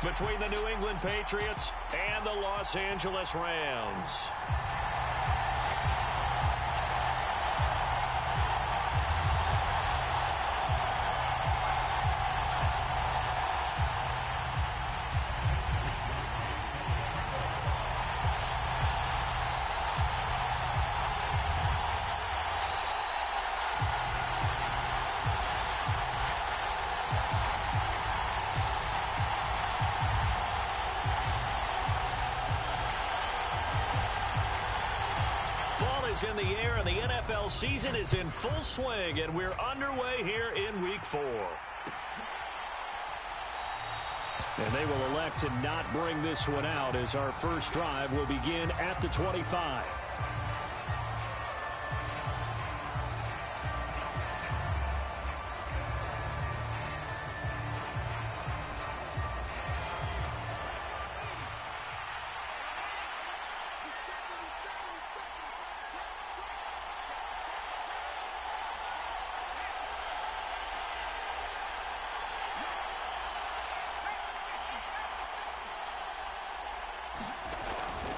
between the New England Patriots and the Los Angeles Rams. In the air, and the NFL season is in full swing, and we're underway here in Week 4. And they will elect to not bring this one out as our first drive will begin at the 25.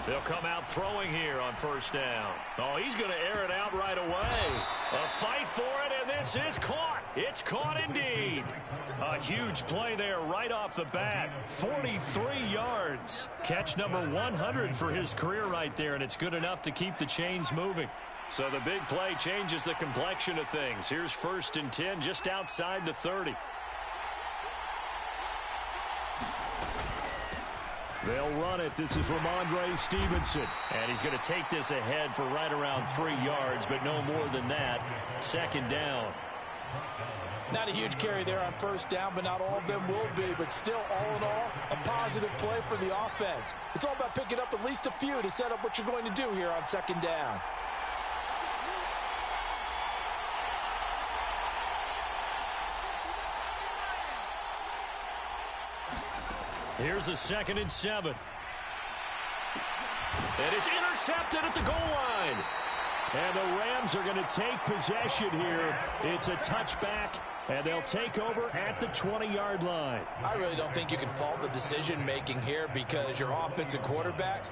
They'll come out throwing here on first down. Oh, he's going to air it out right away. A fight for it, and this is caught. It's caught indeed. A huge play there right off the bat. 43 yards. Catch number 100 for his career right there, and it's good enough to keep the chains moving. So the big play changes the complexion of things. Here's 1st and 10 just outside the 30. They'll run it. This is Ramondre Stevenson. And he's going to take this ahead for right around 3 yards, but no more than that. 2nd down. Not a huge carry there on first down, but not all of them will be. But still, all in all, a positive play for the offense. It's all about picking up at least a few to set up what you're going to do here on 2nd down. Here's a 2nd and 7. And it's intercepted at the goal line. And the Rams are going to take possession here. It's a touchback, and they'll take over at the 20-yard line. I really don't think you can fault the decision-making here because your offensive quarterback,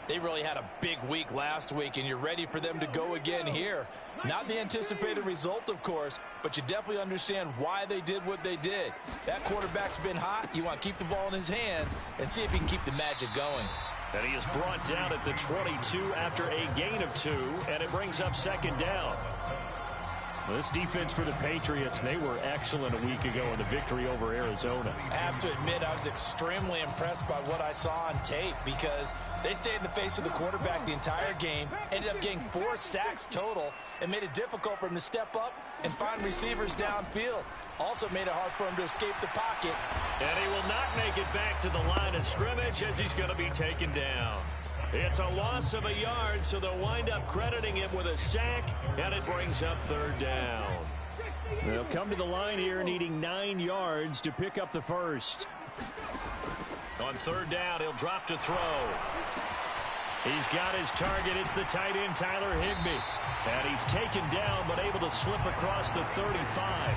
they really had a big week last week, and you're ready for them to go again here. Not the anticipated result, of course, but you definitely understand why they did what they did. That quarterback's been hot. You want to keep the ball in his hands and see if he can keep the magic going. And he is brought down at the 22 after a gain of 2, and it brings up 2nd down. Well, this defense for the Patriots, they were excellent a week ago in the victory over Arizona. I have to admit, I was extremely impressed by what I saw on tape because they stayed in the face of the quarterback the entire game, ended up getting 4 sacks total, and made it difficult for him to step up and find receivers downfield. Also made it hard for him to escape the pocket. And he will not make it back to the line of scrimmage as he's going to be taken down. It's a loss of a yard, so they'll wind up crediting him with a sack, and it brings up 3rd down. They'll come to the line here needing 9 yards to pick up the first. On 3rd down, he'll drop to throw. He's got his target. It's the tight end, Tyler Higbee. And he's taken down, but able to slip across the 35.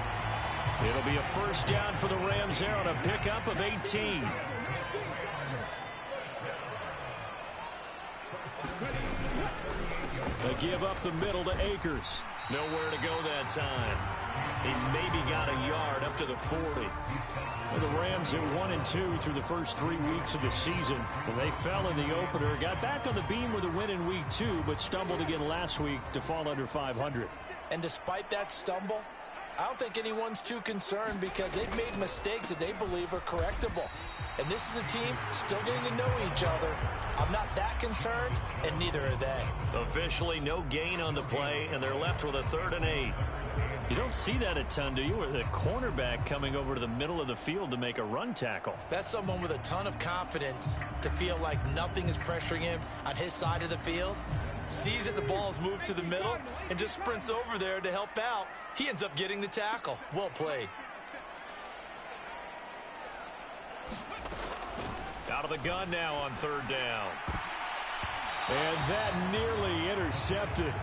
It'll be a 1st down for the Rams there on a pickup of 18. They give up the middle to Akers. Nowhere to go that time. He maybe got a yard up to the 40. Well, the Rams at 1-2 through the first 3 weeks of the season. And they fell in the opener. Got back on the beam with a win in week 2, but stumbled again last week to fall under 500. And despite that stumble, I don't think anyone's too concerned because they've made mistakes that they believe are correctable. And this is a team still getting to know each other. I'm not that concerned, and neither are they. Officially no gain on the play, and they're left with a 3rd and 8. You don't see that a ton, do you? With a cornerback coming over to the middle of the field to make a run tackle. That's someone with a ton of confidence to feel like nothing is pressuring him on his side of the field. Sees that the ball's moved to the middle and just sprints over there to help out. He ends up getting the tackle. Well played. Out of the gun now on 3rd down. And that nearly intercepted.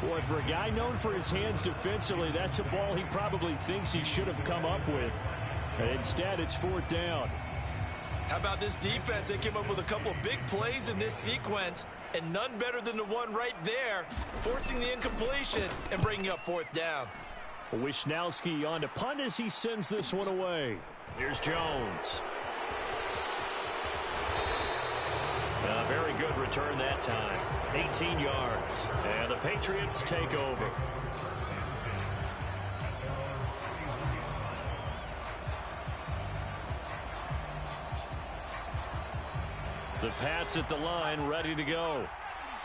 Boy, for a guy known for his hands defensively, that's a ball he probably thinks he should have come up with. And instead, it's 4th down. How about this defense? They came up with a couple of big plays in this sequence, and none better than the one right there, forcing the incompletion and bringing up 4th down. Wisnowski on to punt as he sends this one away. Here's Jones. A very good return that time. 18 yards. And the Patriots take over. The Pats at the line, ready to go.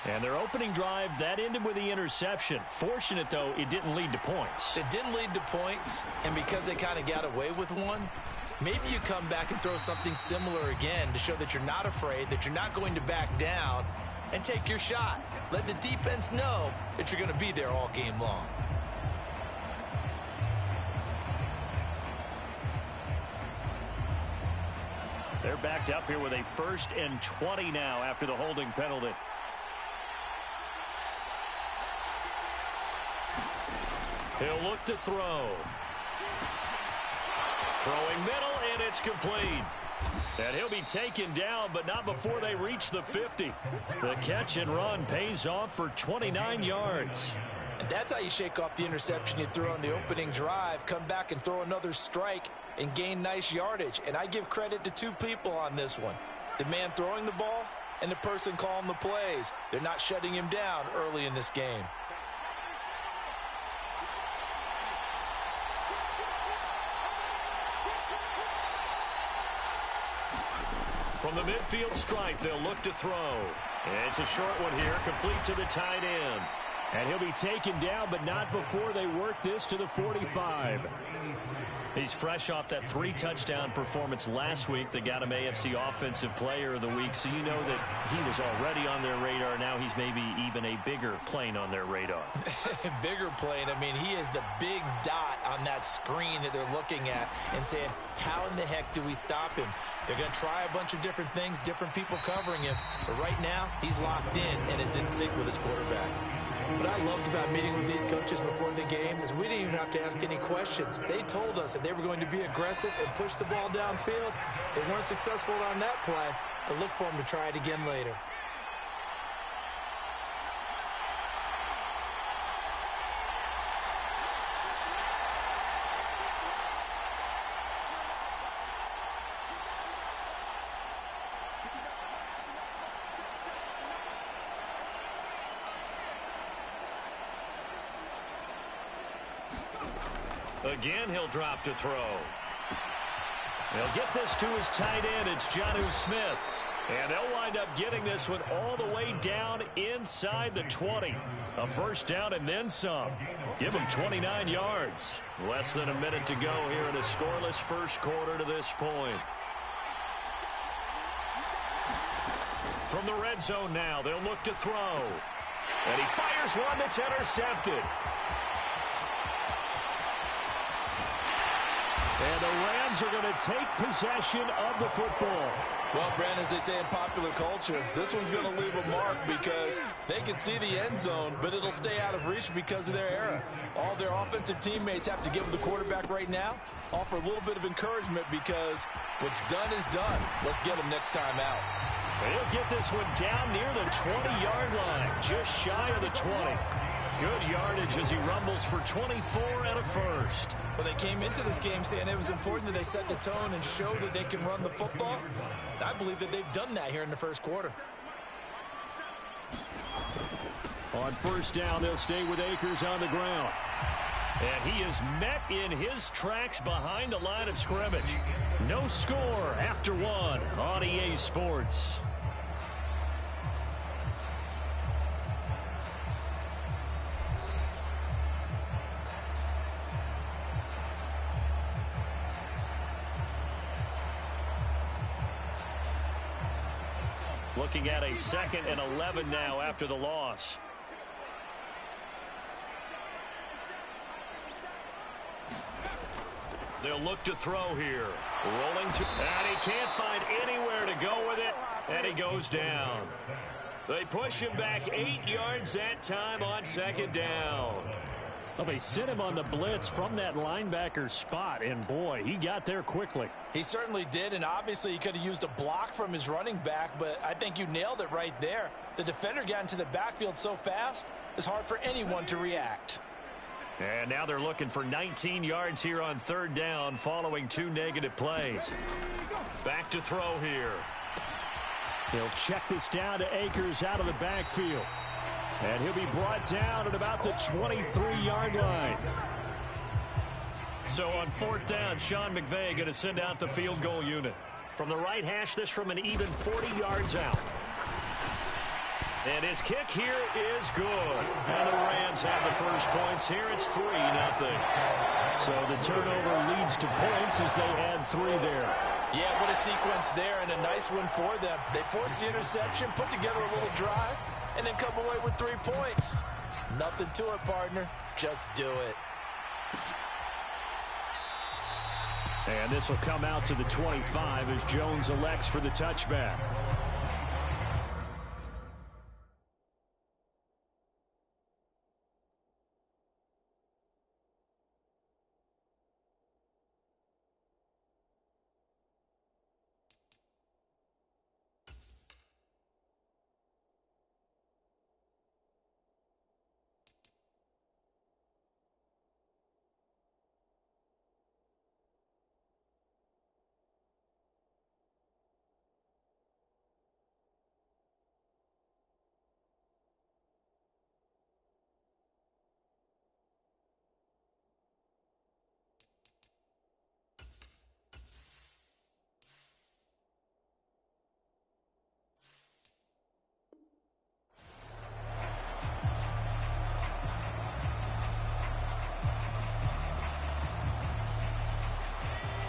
And their opening drive, that ended with the interception. Fortunate, though, it didn't lead to points. It didn't lead to points, and because they kind of got away with one, maybe you come back and throw something similar again to show that you're not afraid, that you're not going to back down, and take your shot. Let the defense know that you're going to be there all game long. They're backed up here with a 1st and 20 now after the holding penalty. He'll look to throw. Throwing middle, and it's complete. And he'll be taken down, but not before they reach the 50. The catch and run pays off for 29 yards. And that's how you shake off the interception you threw on the opening drive, come back and throw another strike and gain nice yardage. And I give credit to 2 people on this one. The man throwing the ball and the person calling the plays. They're not shutting him down early in this game. From the midfield stripe, they'll look to throw. And it's a short one here, complete to the tight end. And he'll be taken down, but not before they work this to the 45. He's fresh off that 3-touchdown performance last week that got him AFC Offensive Player of the Week, so you know that he was already on their radar. Now he's maybe even a bigger plane on their radar. Bigger plane. I mean, he is the big dot on that screen that they're looking at and saying, how in the heck do we stop him? They're going to try a bunch of different things, different people covering him, but right now he's locked in and is in sync with his quarterback. What I loved about meeting with these coaches before the game is we didn't even have to ask any questions. They told us that they were going to be aggressive and push the ball downfield. They weren't successful on that play, but look for them to try it again later. Again, he'll drop to throw. He'll get this to his tight end. It's Jonnu Smith. And they'll wind up getting this one all the way down inside the 20. A 1st down and then some. Give him 29 yards. Less than a minute to go here in a scoreless first quarter to this point. From the red zone now, they'll look to throw. And he fires one that's intercepted. And the Rams are going to take possession of the football. Well, Brandon, as they say in popular culture, this one's going to leave a mark because they can see the end zone, but it'll stay out of reach because of their error. All their offensive teammates have to give the quarterback right now, offer a little bit of encouragement because what's done is done. Let's get him next time out. And he'll get this one down near the 20-yard line, just shy of the 20. Good yardage as he rumbles for 24 and a 1st. Well, they came into this game saying it was important that they set the tone and show that they can run the football. I believe that they've done that here in the first quarter. On 1st down, they'll stay with Akers on the ground. And he is met in his tracks behind the line of scrimmage. No score after 1 on EA Sports. Looking at a 2nd and 11 now after the loss. They'll look to throw here. Rolling to, and he can't find anywhere to go with it, and he goes down. They push him back 8 yards that time on 2nd down. Well, they sent him on the blitz from that linebacker spot, and boy, he got there quickly. He certainly did, and obviously he could have used a block from his running back, but I think you nailed it right there. The defender got into the backfield so fast, it's hard for anyone to react. And now they're looking for 19 yards here on third down following 2 negative plays. Back to throw here. He'll check this down to Akers out of the backfield. And he'll be brought down at about the 23-yard line. So on fourth down, Sean McVay going to send out the field goal unit. From the right hash, this from an even 40 yards out. And his kick here is good. And the Rams have the first points here. It's 3-0. So the turnover leads to points as they add 3 there. Yeah, what a sequence there, and a nice one for them. They forced the interception, put together a little drive, and then come away with 3 points. Nothing to it, partner. Just do it. And this will come out to the 25 as Jones elects for the touchback.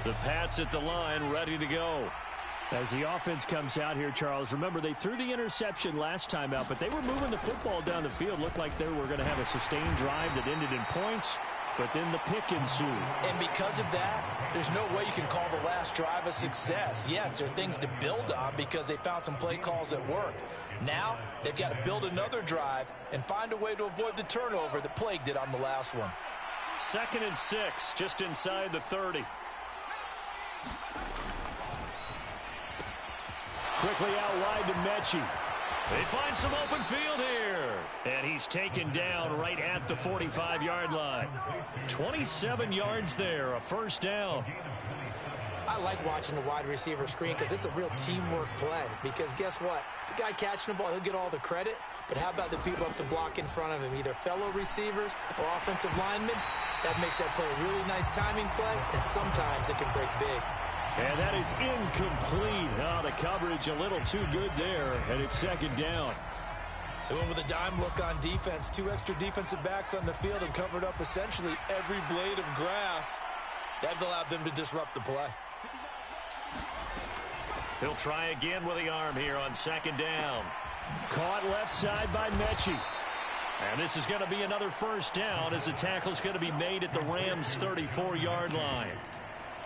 The Pats at the line, ready to go. As the offense comes out here, Charles, remember they threw the interception last time out, but they were moving the football down the field. Looked like they were going to have a sustained drive that ended in points, but then the pick ensued. And because of that, there's no way you can call the last drive a success. Yes, there are things to build on because they found some play calls that worked. Now, they've got to build another drive and find a way to avoid the turnover that plagued it on the last one. 2nd and 6, just inside the 30. Quickly out wide to Mechie. They find some open field here. And he's taken down right at the 45-yard line. 27 yards there, a first down. I like watching the wide receiver screen because it's a real teamwork play. Because guess what? The guy catching the ball, he'll get all the credit. But how about the people up to block in front of him, either fellow receivers or offensive linemen? That makes that play a really nice timing play, and sometimes it can break big. And that is incomplete. Oh, the coverage a little too good there, and it's 2nd down. They went with a dime look on defense. 2 extra defensive backs on the field and covered up essentially every blade of grass. That allowed them to disrupt the play. He'll try again with the arm here on 2nd down. Caught left side by Mechie. And this is going to be another first down as the tackle's going to be made at the Rams' 34-yard line.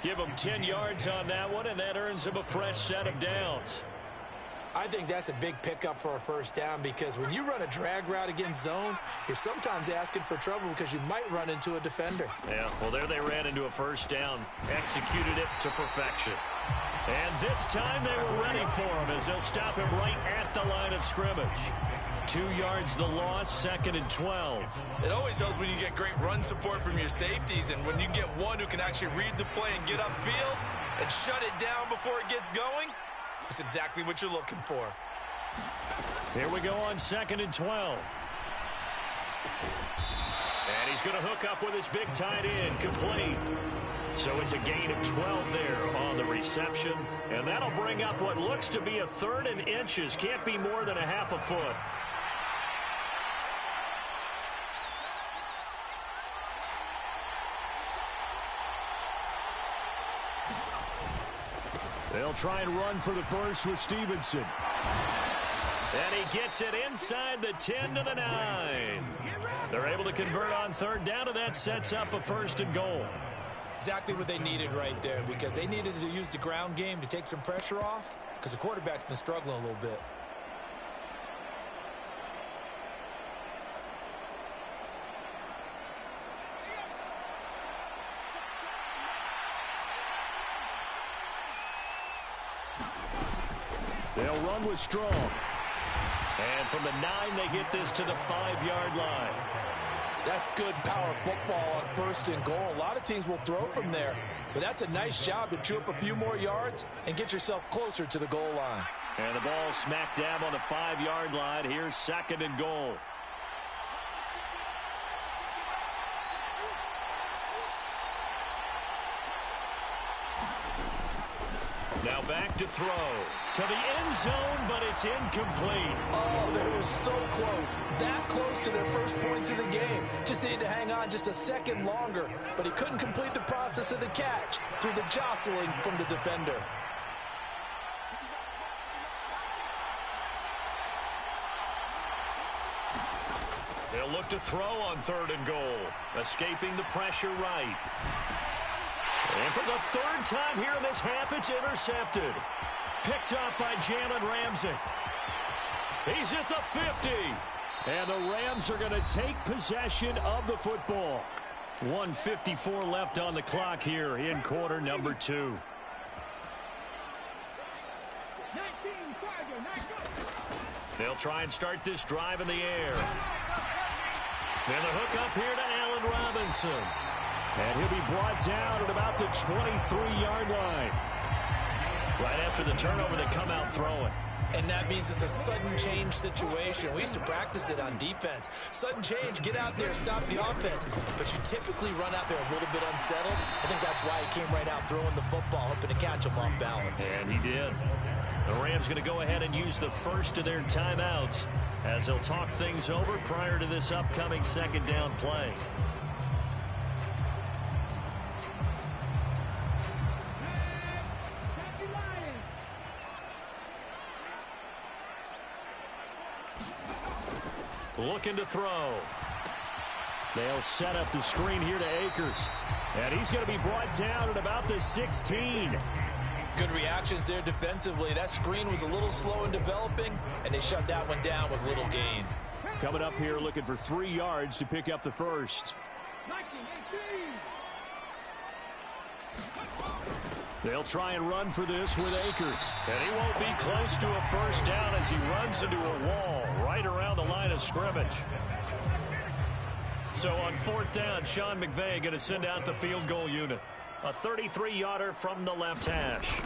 Give him 10 yards on that one, and that earns him a fresh set of downs. I think that's a big pickup for a first down because when you run a drag route against zone, you're sometimes asking for trouble because you might run into a defender. Yeah, well, there they ran into a first down, executed it to perfection. And this time they were ready for him as they'll stop him right at the line of scrimmage. 2 yards the loss, 2nd and 12. It always helps when you get great run support from your safeties, and when you get one who can actually read the play and get upfield and shut it down before it gets going, that's exactly what you're looking for. Here we go on 2nd and 12. And he's going to hook up with his big tight end, complete. So it's a gain of 12 there on the reception. And that'll bring up what looks to be a 3rd and inches. Can't be more than a half a foot. They'll try and run for the first with Stevenson. And he gets it inside the 10 to the 9. They're able to convert on 3rd down, and that sets up a 1st and goal. Exactly what they needed right there because they needed to use the ground game to take some pressure off because the quarterback's been struggling a little bit. They'll run with Strong. And from the 9, they get this to the 5-yard line. That's good power football on 1st and goal. A lot of teams will throw from there, but that's a nice job to chew up a few more yards and get yourself closer to the goal line. And the ball smack dab on the 5-yard line. Here's 2nd and goal. Now back to throw. To the end zone, but it's incomplete. Oh, they were so close. That close to their first points of the game. Just needed to hang on just a second longer, but he couldn't complete the process of the catch through the jostling from the defender. They'll look to throw on 3rd and goal. Escaping the pressure right. And for the 3rd time here in this half, it's intercepted. Picked up by Jalen Ramsey. He's at the 50. And the Rams are going to take possession of the football. 1:54 left on the clock here in quarter number 2. They'll try and start this drive in the air. And the hook up here to Allen Robinson. And he'll be brought down at about the 23-yard line. Right after the turnover, they come out throwing. And that means it's a sudden change situation. We used to practice it on defense. Sudden change, get out there, stop the offense. But you typically run out there a little bit unsettled. I think that's why he came right out throwing the football, hoping to catch him off balance. And he did. The Rams going to go ahead and use the first of their timeouts as they'll talk things over prior to this upcoming 2nd down play. Looking to throw. They'll set up the screen here to Akers. And he's going to be brought down at about the 16. Good reactions there defensively. That screen was a little slow in developing, and they shut that one down with little gain. Coming up here looking for 3 yards to pick up the first. They'll try and run for this with Akers. And he won't be close to a first down as he runs into a wall right around the line of scrimmage. So on 4th down, Sean McVay going to send out the field goal unit. A 33-yarder from the left hash.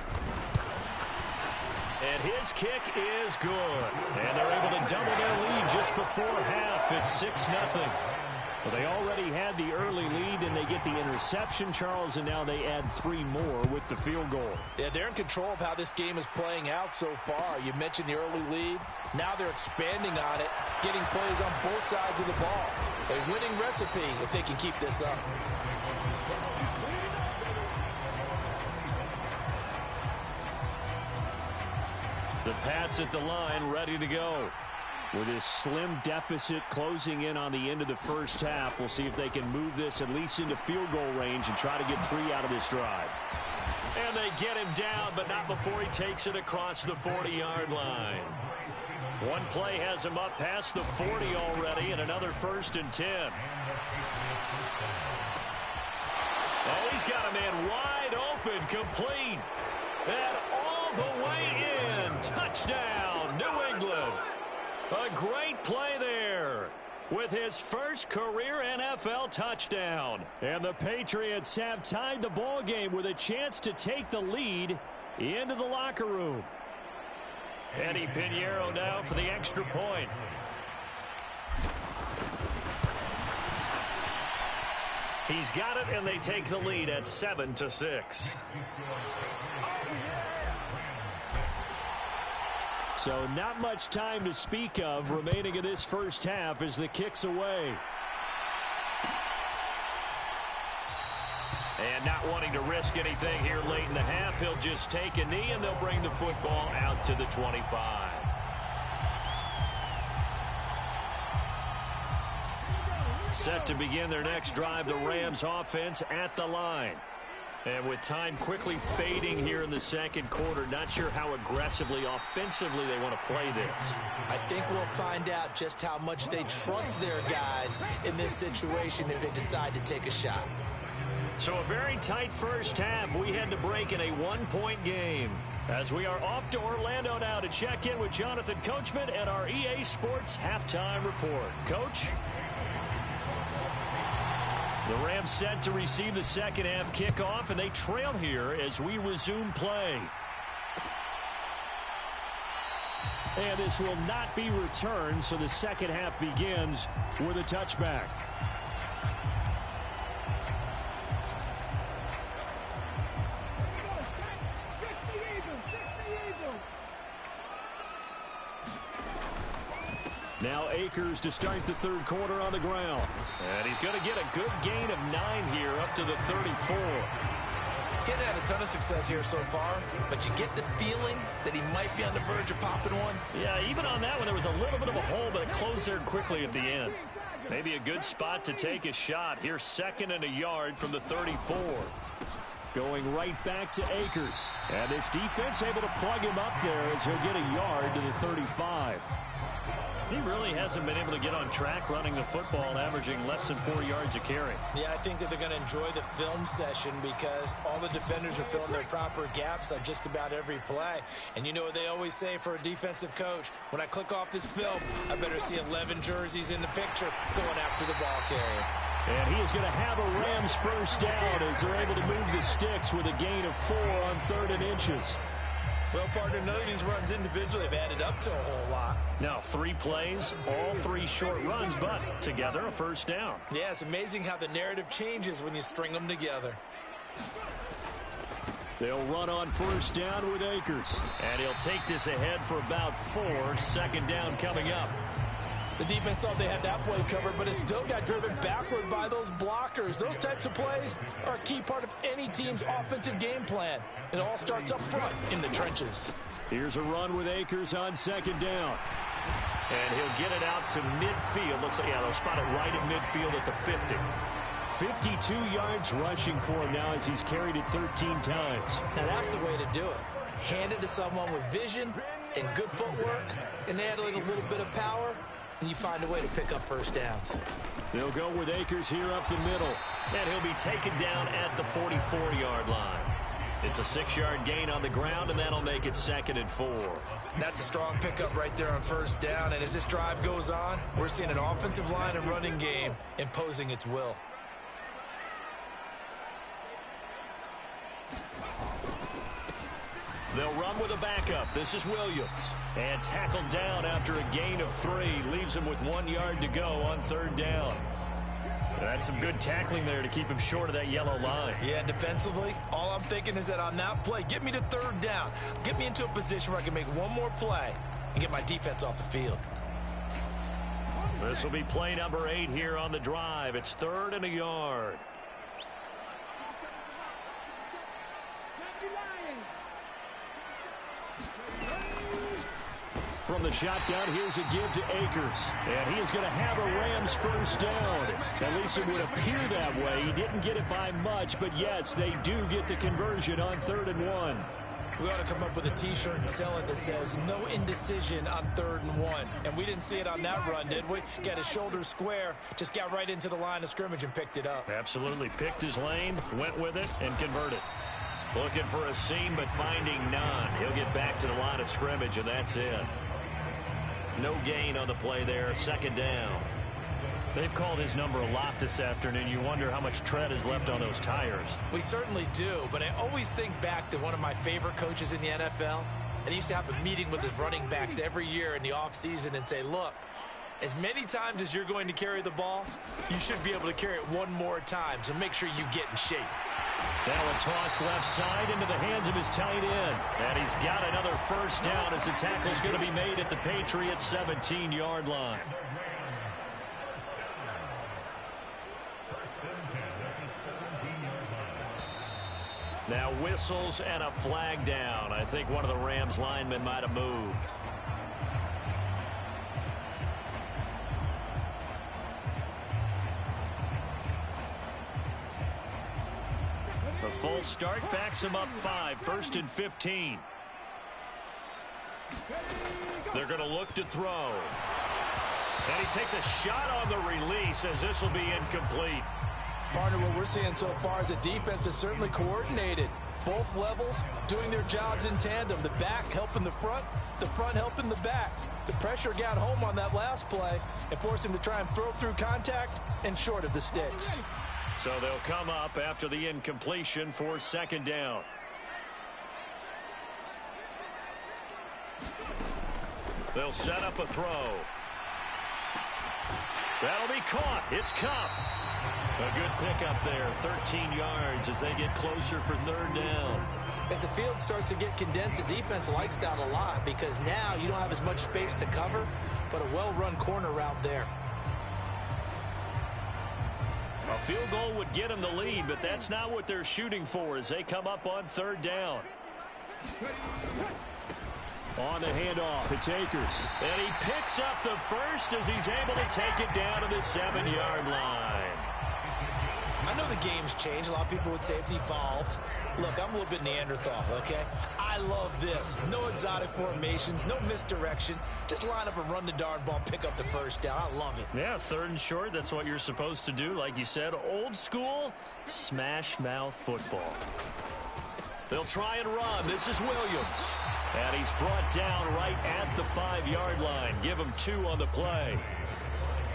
And his kick is good. And they're able to double their lead just before half. It's 6-0. Well, they already had the early lead, and they get the interception, Charles, and now they add 3 more with the field goal. Yeah, they're in control of how this game is playing out so far. You mentioned the early lead. Now they're expanding on it, getting plays on both sides of the ball. A winning recipe if they can keep this up. The Pats at the line, ready to go. With this slim deficit closing in on the end of the first half, we'll see if they can move this at least into field goal range and try to get 3 out of this drive. And they get him down, but not before he takes it across the 40-yard line. One play has him up past the 40 already, and another 1st and 10. Oh, he's got a man wide open, complete. And all the way in. Touchdown, New England. A great play there with his first career NFL touchdown. And the Patriots have tied the ball game with a chance to take the lead into the locker room. Eddie Pinheiro now for the extra point. He's got it, and they take the lead at 7-6. So not much time to speak of remaining in this first half as the kick's away. And not wanting to risk anything here late in the half, he'll just take a knee, and they'll bring the football out to the 25. Set to begin their next drive, the Rams offense at the line. And with time quickly fading here in the second quarter, not sure how aggressively, offensively they want to play this. I think we'll find out just how much they trust their guys in this situation if they decide to take a shot. So a very tight first half. We had to break in a one-point game. As we are off to Orlando now to check in with Jonathan Coachman and our EA Sports Halftime Report. Coach? The Rams set to receive the second half kickoff, and they trail here as we resume play. And this will not be returned, so the second half begins with a touchback. Now Akers to start the third quarter on the ground. And he's going to get a good gain of 9 here up to the 34. Getting had a ton of success here so far, but you get the feeling that he might be on the verge of popping one. Yeah, even on that one, there was a little bit of a hole, but it closed there quickly at the end. Maybe a good spot to take a shot. Here's 2nd and a yard from the 34. Going right back to Akers. And this defense able to plug him up there as he'll get a yard to the 35. He really hasn't been able to get on track running the football, averaging less than 4 yards a carry. Yeah, I think that they're going to enjoy the film session because all the defenders are filling their proper gaps on just about every play. And you know what they always say for a defensive coach? When I click off this film, I better see 11 jerseys in the picture going after the ball carrier. And he is going to have a Rams first down as they're able to move the sticks with a gain of 4 on 3rd and inches. Well, partner, none of these runs individually have added up to a whole lot. Now 3 plays, all 3 short runs, but together a first down. Yeah, it's amazing how the narrative changes when you string them together. They'll run on first down with Akers. And he'll take this ahead for about 4. 2nd down coming up. The defense thought they had that play covered, but it still got driven backward by those blockers. Those types of plays are a key part of any team's offensive game plan. It all starts up front in the trenches. Here's a run with Akers on 2nd down. And he'll get it out to midfield. Looks like, yeah, they'll spot it right at midfield at the 50. 52 yards rushing for him now as he's carried it 13 times. Now that's the way to do it. Hand it to someone with vision and good footwork and add a little bit of power, and you find a way to pick up first downs. They'll go with Akers here up the middle. And he'll be taken down at the 44-yard line. It's a 6-yard gain on the ground, and that'll make it 2nd and 4. That's a strong pickup right there on first down. And as this drive goes on, we're seeing an offensive line and running game imposing its will. They'll run with a backup. This is Williams. And tackled down after a gain of 3. Leaves him with 1 yard to go on 3rd down. That's some good tackling there to keep him short of that yellow line. Yeah, defensively, all I'm thinking is that on that play, get me to 3rd down. Get me into a position where I can make one more play and get my defense off the field. This will be play number 8 here on the drive. It's 3rd and a yard. From the shotgun, here's a give to Akers. And he is going to have a Rams first down. At least it would appear that way. He didn't get it by much, but yes, they do get the conversion on 3rd and 1. We ought to come up with a T-shirt and sell it that says, no indecision on 3rd and 1. And we didn't see it on that run, did we? Got his shoulders square, just got right into the line of scrimmage and picked it up. Absolutely. Picked his lane, went with it, and converted. Looking for a seam, but finding none. He'll get back to the line of scrimmage, and that's it. No gain on the play there. 2nd down. They've called his number a lot this afternoon. You wonder how much tread is left on those tires. We certainly do, but I always think back to one of my favorite coaches in the NFL. And he used to have a meeting with his running backs every year in the offseason and say, look, as many times as you're going to carry the ball, you should be able to carry it one more time, so make sure you get in shape. Now a toss left side into the hands of his tight end. And he's got another first down as the tackle's going to be made at the Patriots' 17-yard line. Now whistles and a flag down. I think one of the Rams linemen might have moved. The full start backs him up 5. 1st and 15. They're going to look to throw. And he takes a shot on the release as this will be incomplete. Partner, what we're seeing so far is a defense that's certainly coordinated. Both levels doing their jobs in tandem. The back helping the front helping the back. The pressure got home on that last play and forced him to try and throw through contact and short of the sticks. So they'll come up after the incompletion for second down. They'll set up a throw. That'll be caught. It's Kupp. A good pickup there, 13 yards as they get closer for third down. As the field starts to get condensed, the defense likes that a lot because now you don't have as much space to cover, but a well-run corner route there. A field goal would get them the lead, but that's not what they're shooting for as they come up on third down. On the handoff, it's Akers. And he picks up the first as he's able to take it down to the 7-yard line. I know the game's changed. A lot of people would say it's evolved. Look, I'm a little bit Neanderthal, okay? I love this. No exotic formations, no misdirection. Just line up and run the darn ball, pick up the first down. I love it. Yeah, third and short, that's what you're supposed to do. Like you said, old school, smash mouth football. They'll try and run. This is Williams. And he's brought down right at the 5-yard line. Give him 2 on the play.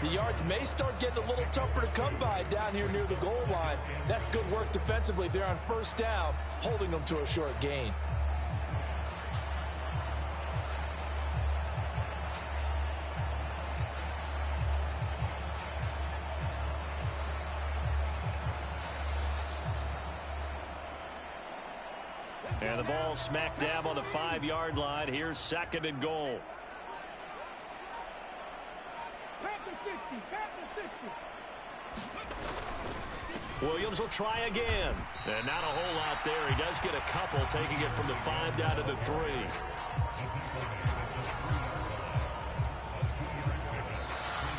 The yards may start getting a little tougher to come by down here near the goal line. That's good work defensively there on first down, holding them to a short gain. And the ball smack dab on the 5-yard line. Here's second and goal. Williams will try again. And not a whole lot there. He does get a couple, taking it from the 5 down to the 3.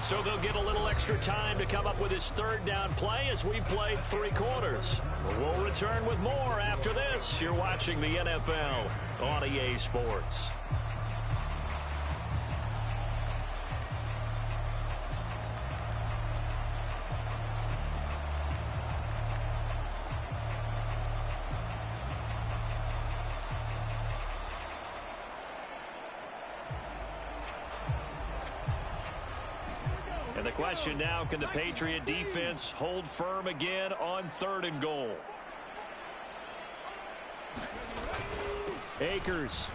So they'll get a little extra time to come up with his third down play as we've played 3 quarters. We'll return with more after this. You're watching the NFL on EA Sports. And the question now, can the Patriot defense hold firm again on third and goal? Akers.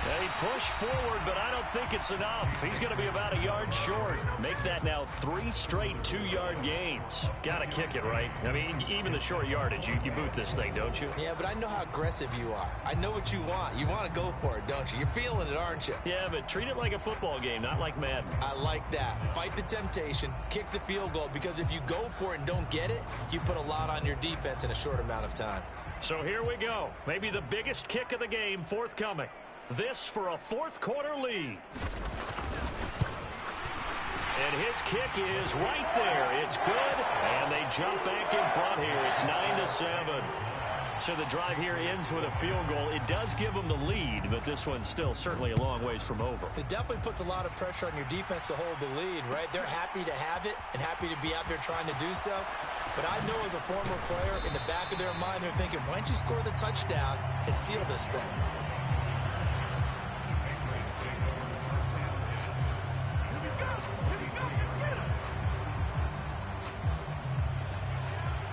They push forward, but I don't think it's enough. He's going to be about a yard short. Make that now 3 straight 2-yard gains. Got to kick it, right? I mean, even the short yardage, you boot this thing, don't you? Yeah, but I know how aggressive you are. I know what you want. You want to go for it, don't you? You're feeling it, aren't you? Yeah, but treat it like a football game, not like Madden. I like that. Fight the temptation, kick the field goal, because if you go for it and don't get it, you put a lot on your defense in a short amount of time. So here we go. Maybe the biggest kick of the game forthcoming. This for a fourth-quarter lead. And his kick is right there. It's good, and they jump back in front here. It's 9-7. So the drive here ends with a field goal. It does give them the lead, but this one's still certainly a long ways from over. It definitely puts a lot of pressure on your defense to hold the lead, right? They're happy to have it and happy to be out there trying to do so. But I know as a former player, in the back of their mind, they're thinking, why don't you score the touchdown and seal this thing?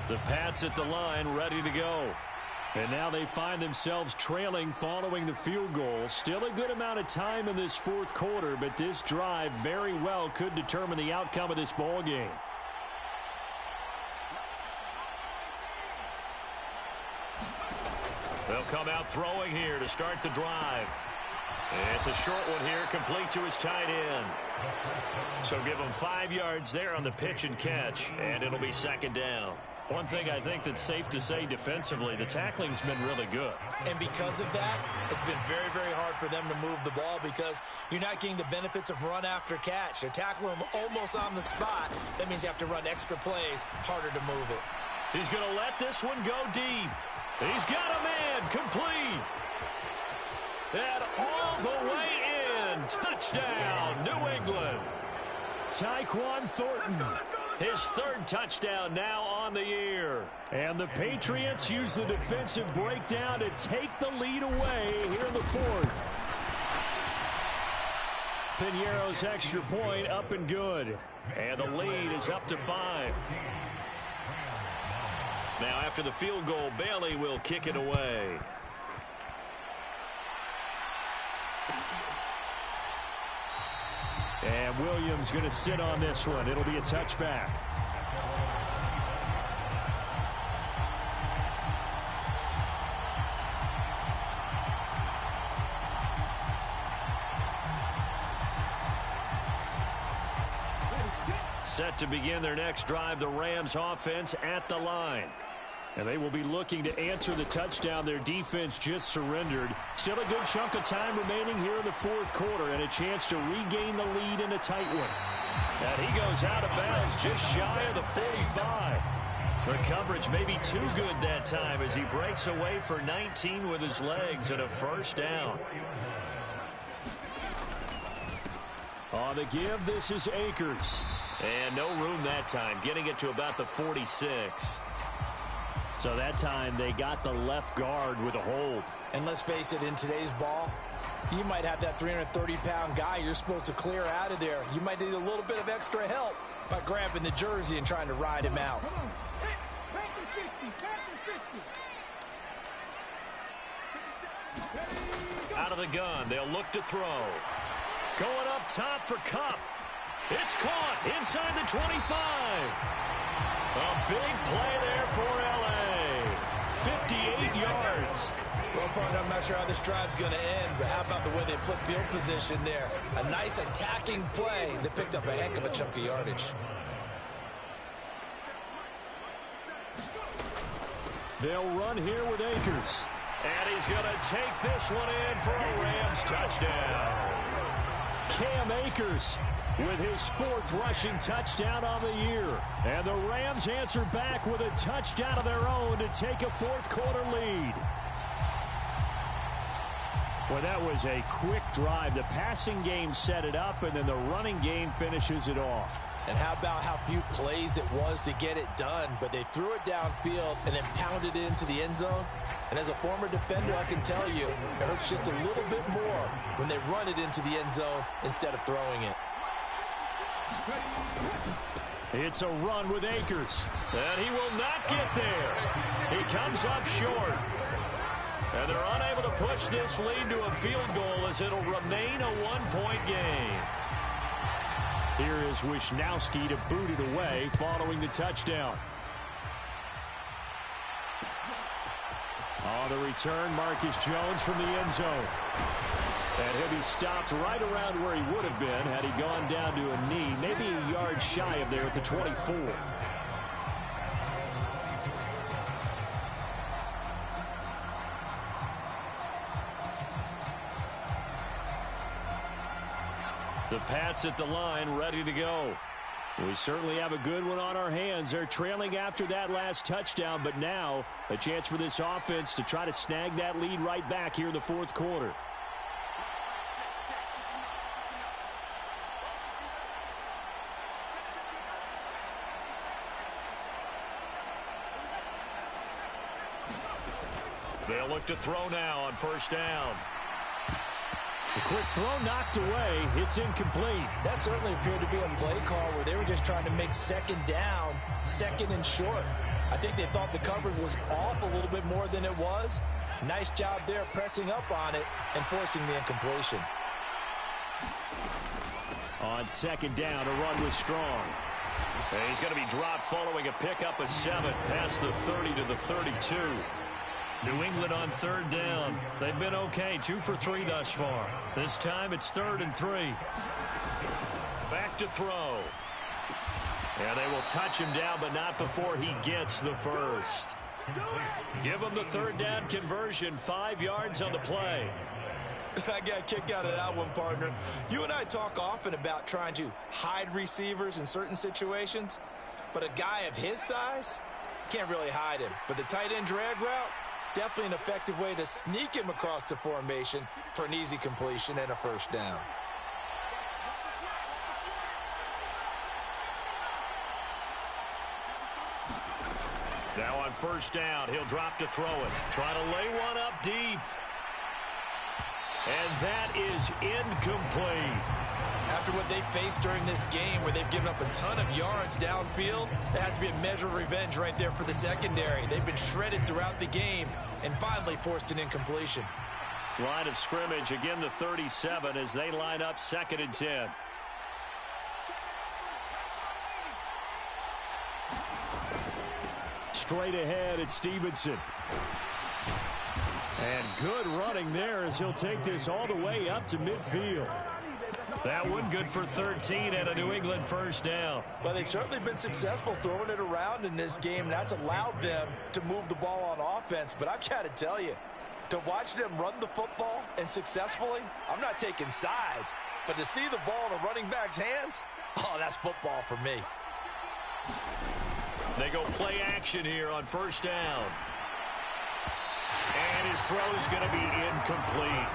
The Pats at the line, ready to go. And now they find themselves trailing following the field goal. Still a good amount of time in this fourth quarter, but this drive very well could determine the outcome of this ball game. They'll come out throwing here to start the drive. It's a short one here, complete to his tight end. So give him 5 yards there on the pitch and catch, and it'll be second down. One thing I think that's safe to say defensively, the tackling's been really good. And because of that, it's been very, very hard for them to move the ball because you're not getting the benefits of run after catch. They're tackling them almost on the spot. That means you have to run extra plays, harder to move it. He's going to let this one go deep. He's got a man, complete. And all the way in. Touchdown, New England. Tyquan Thornton His third touchdown now on the year. And the Patriots use the defensive breakdown to take the lead away here in the fourth. Piñeiro's extra point up and good. And the lead is up to 5. Now after the field goal, Bailey will kick it away. And Williams going to sit on this one. It'll be a touchback. Set to begin their next drive, the Rams offense at the line. And they will be looking to answer the touchdown their defense just surrendered. Still a good chunk of time remaining here in the fourth quarter and a chance to regain the lead in a tight one. And he goes out of bounds just shy of the 45. The coverage may be too good that time as he breaks away for 19 with his legs and a first down. On the give, this is Akers. And no room that time, getting it to about the 46. So that time they got the left guard with a hold. And let's face it, in today's ball, you might have that 330-pound guy you're supposed to clear out of there. You might need a little bit of extra help by grabbing the jersey and trying to ride him out. Out of the gun, they'll look to throw. Going up top for Kupp. It's caught inside the 25. A big play there for L.A. 58 yards. Well, partner, I'm not sure how this drive's going to end, but how about the way they flip field position there? A nice attacking play that picked up a heck of a chunk of yardage. They'll run here with Akers. And he's going to take this one in for a Rams touchdown. Cam Akers with his fourth rushing touchdown on the year. And the Rams answer back with a touchdown of their own to take a fourth quarter lead. Well, that was a quick drive. The passing game set it up, and then the running game finishes it off. And how about how few plays it was to get it done, but they threw it downfield and then pounded it into the end zone. And as a former defender, I can tell you, it hurts just a little bit more when they run it into the end zone instead of throwing it. It's a run with Akers. And he will not get there. He comes up short. And they're unable to push this lead to a field goal as it'll remain a one-point game. Here is Wisnowski to boot it away following the touchdown. On the return, Marcus Jones from the end zone. And he'll be stopped right around where he would have been had he gone down to a knee, maybe a yard shy of there at the 24. The Pats at the line, ready to go. We certainly have a good one on our hands. They're trailing after that last touchdown, but now a chance for this offense to try to snag that lead right back here in the fourth quarter. They'll look to throw now on first down. The quick throw knocked away. It's incomplete. That certainly appeared to be a play call where they were just trying to make second down, second and short. I think they thought the coverage was off a little bit more than it was. Nice job there pressing up on it and forcing the incompletion. On second down, a run was Strong. And he's going to be dropped following a pickup of 7 past the 30 to the 32. New England on third down. They've been okay, 2 for 3 thus far. This time it's 3rd and 3. Back to throw. And they will touch him down, but not before he gets the first. Give him the third down conversion, 5 yards on the play. I got a kick out of that one, partner. You and I talk often about trying to hide receivers in certain situations, but a guy of his size can't really hide him. But the tight end drag route, definitely an effective way to sneak him across the formation for an easy completion and a first down. Now on first down, he'll drop to throw it. Trying to lay one up deep. And that is incomplete. After what they faced during this game where they've given up a ton of yards downfield, that has to be a measure of revenge right there for the secondary. They've been shredded throughout the game and finally forced an incompletion. Line of scrimmage, again the 37 as they line up 2nd and 10. Straight ahead, it's Stevenson. And good running there as he'll take this all the way up to midfield. That one good for 13 and a New England first down. Well, they've certainly been successful throwing it around in this game, and that's allowed them to move the ball on offense. But I've got to tell you, to watch them run the football and successfully, I'm not taking sides, but to see the ball in a running back's hands, oh, that's football for me. They go play action here on first down. And his throw is going to be incomplete.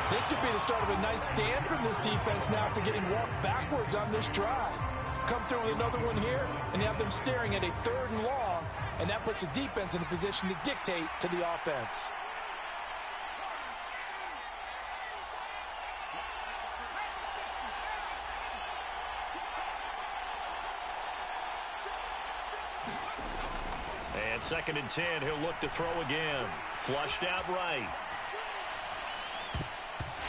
This could be the start of a nice stand from this defense now after getting walked backwards on this drive. Come through with another one here, and you have them staring at a 3rd and long, and that puts the defense in a position to dictate to the offense. And 2nd and 10, he'll look to throw again. Flushed out right.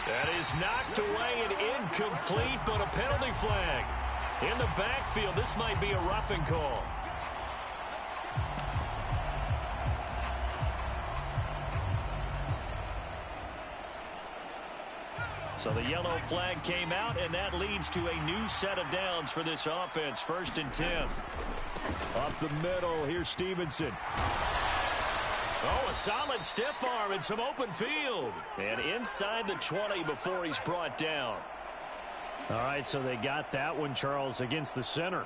That is knocked away and incomplete, but a penalty flag. In the backfield, this might be a roughing call. So the yellow flag came out, and that leads to a new set of downs for this offense. 1st and 10. Up the middle, here's Stevenson. Oh, a solid stiff arm and some open field. And inside the 20 before he's brought down. All right, so they got that one, Charles, against the center.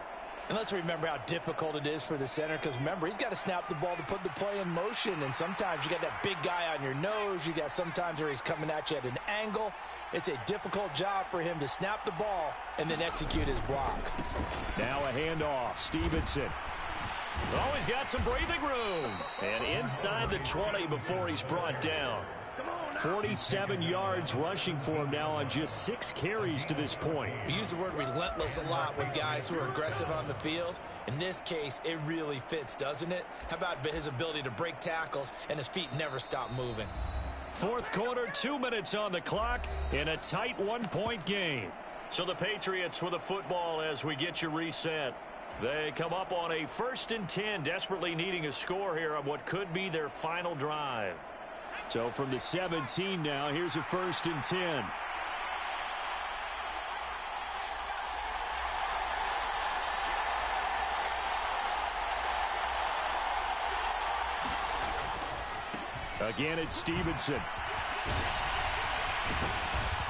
And let's remember how difficult it is for the center, because remember, he's got to snap the ball to put the play in motion, and sometimes you got that big guy on your nose. You got sometimes where he's coming at you at an angle. It's a difficult job for him to snap the ball and then execute his block. Now a handoff. Stevenson. Oh, he's got some breathing room. And inside the 20 before he's brought down. 47 yards rushing for him now on just 6 carries to this point. We use the word relentless a lot with guys who are aggressive on the field. In this case, it really fits, doesn't it? How about his ability to break tackles and his feet never stop moving? 4th quarter, 2 minutes on the clock in a tight 1-point game. So the Patriots with the football as we get you reset. They come up on a 1st and 10, desperately needing a score here on what could be their final drive. So from the 17 now, here's a 1st and 10. Again, it's Stevenson.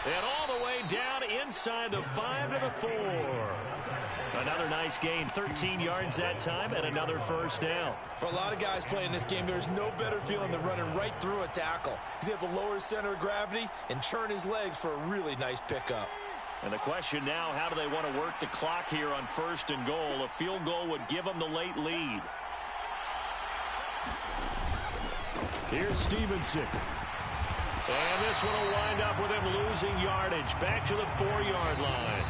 And all the way down inside the 5 to the 4. Another nice gain, 13 yards that time, and another first down. For a lot of guys playing this game, there's no better feeling than running right through a tackle. He's able to lower his center of gravity and churn his legs for a really nice pickup. And the question now, how do they want to work the clock here on 1st and goal? A field goal would give them the late lead. Here's Stevenson. And this one will wind up with him losing yardage back to the 4-yard line.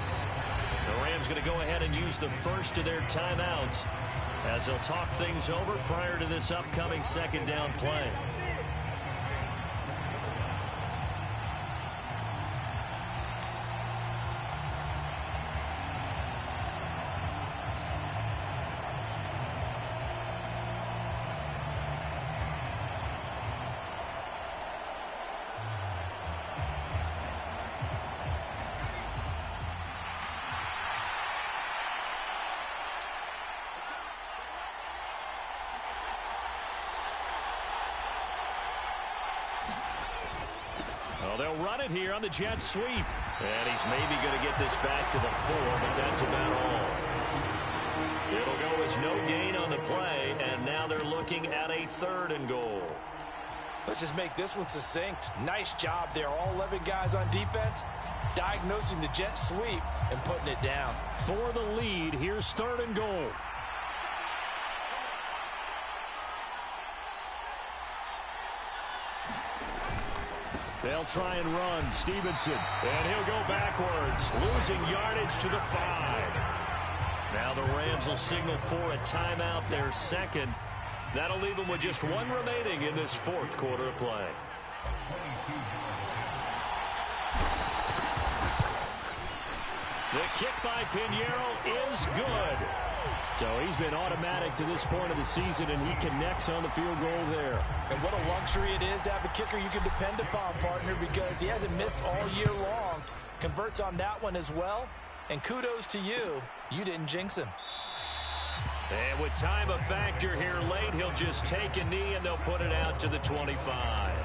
The Rams going to go ahead and use the first of their timeouts as they'll talk things over prior to this upcoming 2nd down play. Well, they'll run it here on the jet sweep. And he's maybe going to get this back to the 4, but that's about all. It'll go as no gain on the play, and now they're looking at a 3rd and goal. Let's just make this one succinct. Nice job there. All 11 guys on defense diagnosing the jet sweep and putting it down. For the lead, here's 3rd and goal. They'll try and run. Stevenson. And he'll go backwards, losing yardage to the 5. Now the Rams will signal for a timeout, their second. That'll leave them with just one remaining in this fourth quarter of play. The kick by Pinheiro is good. So he's been automatic to this point of the season, and he connects on the field goal there. And what a luxury it is to have a kicker you can depend upon, partner, because he hasn't missed all year long. Converts on that one as well. And kudos to you. You didn't jinx him. And with time a factor here late, he'll just take a knee, and they'll put it out to the 25.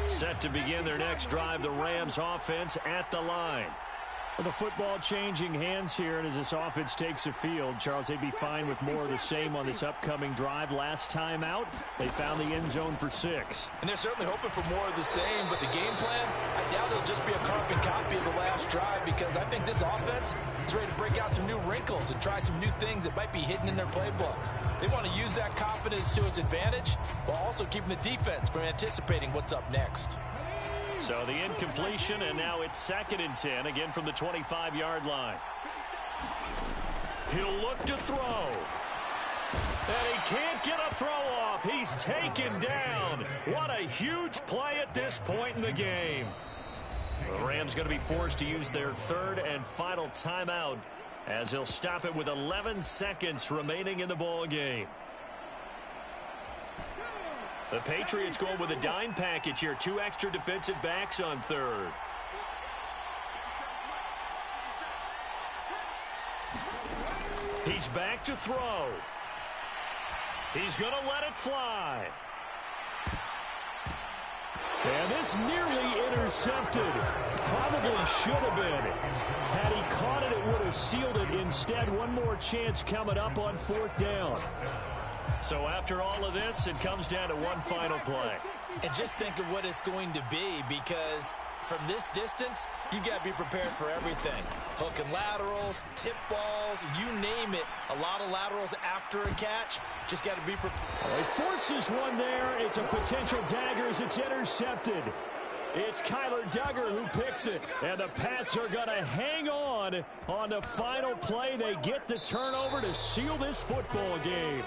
Set to begin their next drive, the Rams offense at the line. Well, the football changing hands here, and as this offense takes the field, Charles, they'd be fine with more of the same on this upcoming drive. Last time out, they found the end zone for 6. And they're certainly hoping for more of the same, but the game plan, I doubt it'll just be a carbon copy of the last drive, because I think this offense is ready to break out some new wrinkles and try some new things that might be hidden in their playbook. They want to use that confidence to its advantage while also keeping the defense from anticipating what's up next. So the incompletion, and now it's 2nd and 10, again from the 25-yard line. He'll look to throw. And he can't get a throw off. He's taken down. What a huge play at this point in the game. The Rams going to be forced to use their 3rd and final timeout as he'll stop it with 11 seconds remaining in the ball game. The Patriots going with a dime package here. 2 extra defensive backs on 3rd. He's back to throw. He's going to let it fly. And this nearly intercepted. Probably should have been. Had he caught it, it would have sealed it. Instead, one more chance coming up on 4th down. So after all of this, it comes down to one final play. And just think of what it's going to be, because from this distance, you've got to be prepared for everything. Hook and laterals, tip balls, you name it. A lot of laterals after a catch. Just got to be prepared. He forces one there. It's a potential dagger as it's intercepted. It's Kyler Duggar who picks it. And the Pats are going to hang on the final play. They get the turnover to seal this football game.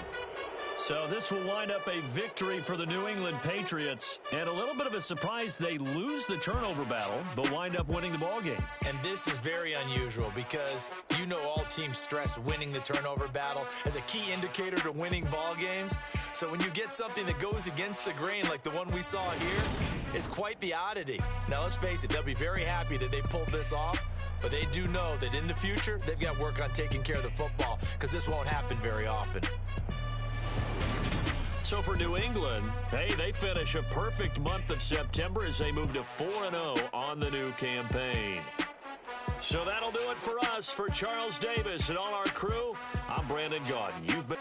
So this will wind up a victory for the New England Patriots. And a little bit of a surprise, they lose the turnover battle, but wind up winning the ball game. And this is very unusual because you know all teams stress winning the turnover battle as a key indicator to winning ball games. So when you get something that goes against the grain like the one we saw here, it's quite the oddity. Now let's face it, they'll be very happy that they pulled this off. But they do know that in the future, they've got work on taking care of the football because this won't happen very often. So for New England, hey, they finish a perfect month of September as they move to 4-0 on the new campaign. So that'll do it for us. For Charles Davis and all our crew, I'm Brandon Gaudin. You've been...